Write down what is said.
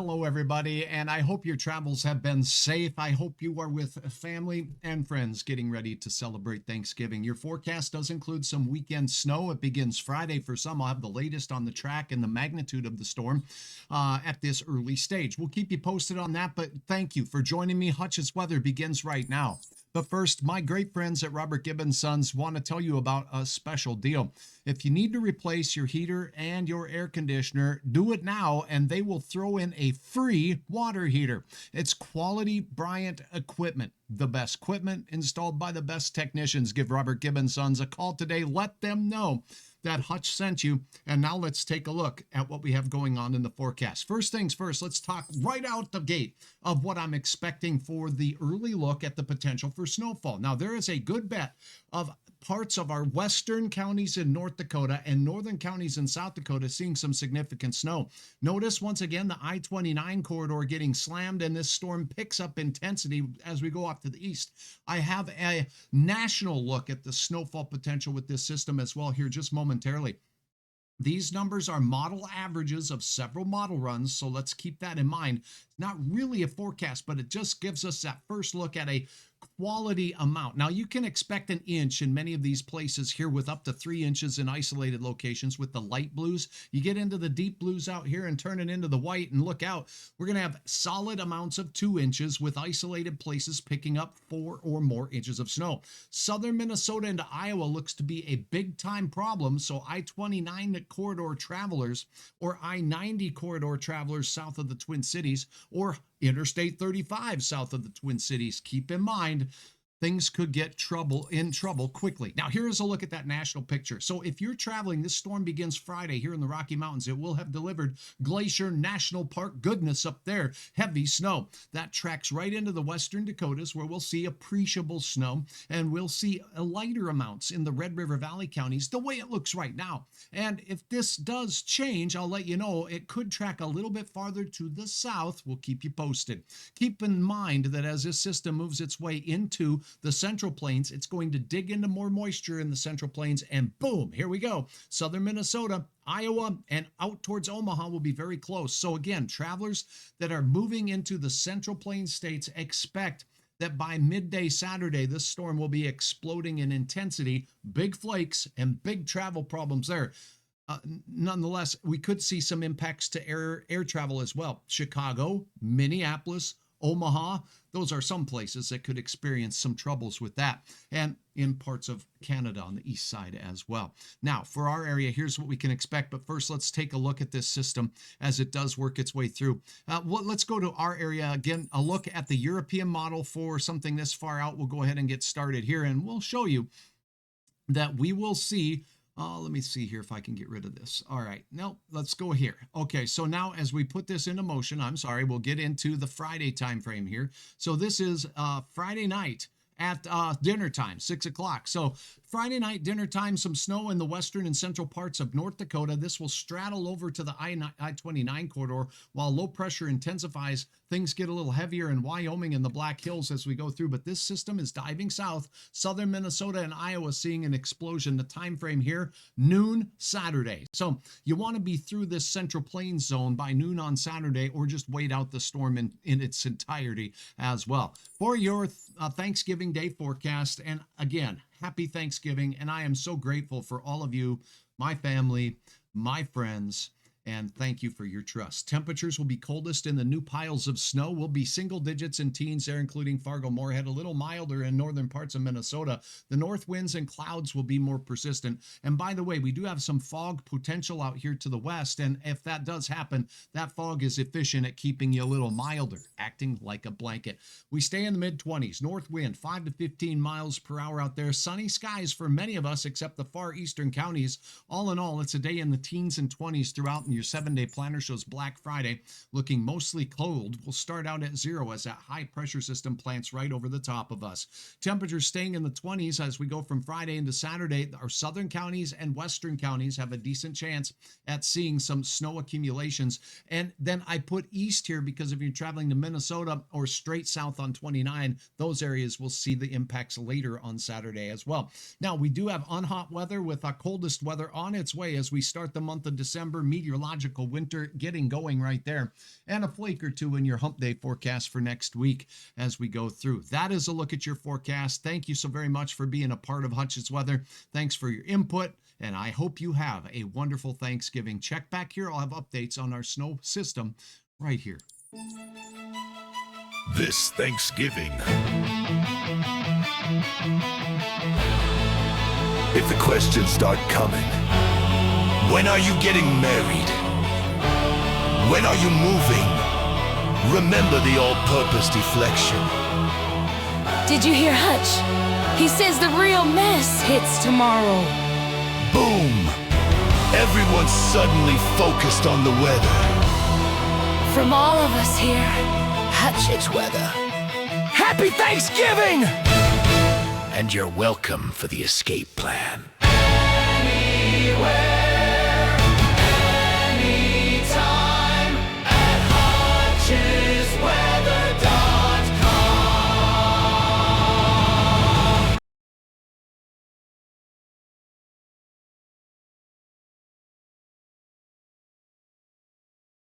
Hello, everybody, and I hope your travels have been safe. I hope you are with family and friends getting ready to celebrate Thanksgiving. Your forecast does include some weekend snow. It begins Friday for some. I'll have the latest on the track and the magnitude of the storm at this early stage. We'll keep you posted on that, but thank you for joining me. Hutch's Weather begins right now. But first, my great friends at Robert Gibbons Sons want to tell you about a special deal. If you need to replace your heater and your air conditioner, do it now and they will throw in a free water heater. It's quality Bryant equipment. The best equipment installed by the best technicians. Give Robert Gibbons Sons a call today. Let them know that Hutch sent you. And now let's take a look at what we have going on in the forecast. First things first, let's talk right out the gate of what I'm expecting for the early look at the potential for snowfall. Now, there is a good bet of parts of our western counties in North Dakota and northern counties in South Dakota seeing some significant snow. Notice once again the I-29 corridor getting slammed, and this storm picks up intensity as we go off to the east. I have a national look at the snowfall potential with this system as well here just momentarily. These numbers are model averages of several model runs, so let's keep that in mind. Not really a forecast, but it just gives us that first look at a quality amount. Now, you can expect an inch in many of these places here with up to 3 inches in isolated locations with the light blues. You get into the deep blues out here and turn it into the white, and look out. We're going to have solid amounts of 2 inches with isolated places picking up 4 or more inches of snow. Southern Minnesota into Iowa looks to be a big time problem, so I-29 corridor travelers or I-90 corridor travelers south of the Twin Cities or Interstate 35 south of the Twin Cities, keep in mind things could get in trouble quickly. Now, here's a look at that national picture. So if you're traveling, this storm begins Friday here in the Rocky Mountains. It will have delivered Glacier National Park goodness up there, heavy snow. That tracks right into the western Dakotas where we'll see appreciable snow, and we'll see lighter amounts in the Red River Valley counties the way it looks right now. And if this does change, I'll let you know. It could track a little bit farther to the south. We'll keep you posted. Keep in mind that as this system moves its way into the Central Plains, it's going to dig into more moisture in the Central Plains, and boom, here we go. Southern Minnesota, Iowa, and out towards Omaha will be very close. So again, travelers that are moving into the Central Plains states, expect that by midday Saturday, this storm will be exploding in intensity, big flakes, and big travel problems there. Nonetheless, we could see some impacts to air travel as well. Chicago, Minneapolis, Omaha, those are some places that could experience some troubles with that, and in parts of Canada on the east side as well. Now, for our area, here's what we can expect, but first let's take a look at this system as it does work its way through. Let's go to our area again, a look at the European model for something this far out. We'll go ahead and get started here, and we'll show you that we will see let me see here if I can get rid of this. All right, no, let's go here. Okay, so now as we put this into motion, we'll get into the Friday time frame here. So this is Friday night at dinner time, 6 o'clock. So Friday night dinner time, some snow in the western and central parts of North Dakota. This will straddle over to the I-29 corridor while low pressure intensifies. Things get a little heavier in Wyoming and the Black Hills as we go through, but this system is diving south. Southern Minnesota and Iowa seeing an explosion. The time frame here, noon Saturday. So you want to be through this Central Plains zone by noon on Saturday, or just wait out the storm in its entirety as well. For your Thanksgiving Day forecast, and again, happy Thanksgiving, and I am so grateful for all of you, my family, my friends, and thank you for your trust. Temperatures will be coldest in the new piles of snow. Will be single digits in teens there, including Fargo-Moorhead, a little milder in northern parts of Minnesota. The north winds and clouds will be more persistent. And by the way, we do have some fog potential out here to the west, and if that does happen, that fog is efficient at keeping you a little milder, acting like a blanket. We stay in the mid-20s. North wind, 5 to 15 miles per hour out there. Sunny skies for many of us, except the far eastern counties. All in all, it's a day in the teens and 20s throughout, and your 7-day planner shows Black Friday looking mostly cold. We'll start out at 0 as that high pressure system plants right over the top of us. Temperatures staying in the 20s as we go from Friday into Saturday. Our southern counties and western counties have a decent chance at seeing some snow accumulations. And then I put east here because if you're traveling to Minnesota or straight south on 29, those areas will see the impacts later on Saturday as well. Now, we do have unhot weather with our coldest weather on its way as we start the month of December. Meteorologist meteorological winter getting going right there, and a flake or two in your hump day forecast for next week as we go through. That is a look at your forecast. Thank you so very much for being a part of Hutch's Weather. Thanks for your input, and I hope you have a wonderful Thanksgiving. Check back here. I'll have updates on our snow system right here. This Thanksgiving, if the questions start coming, when are you getting married? When are you moving? Remember the all-purpose deflection. Did you hear Hutch? He says the real mess hits tomorrow. Boom! Everyone's suddenly focused on the weather. From all of us here, Hutch's Weather. Happy Thanksgiving! And you're welcome for the escape plan.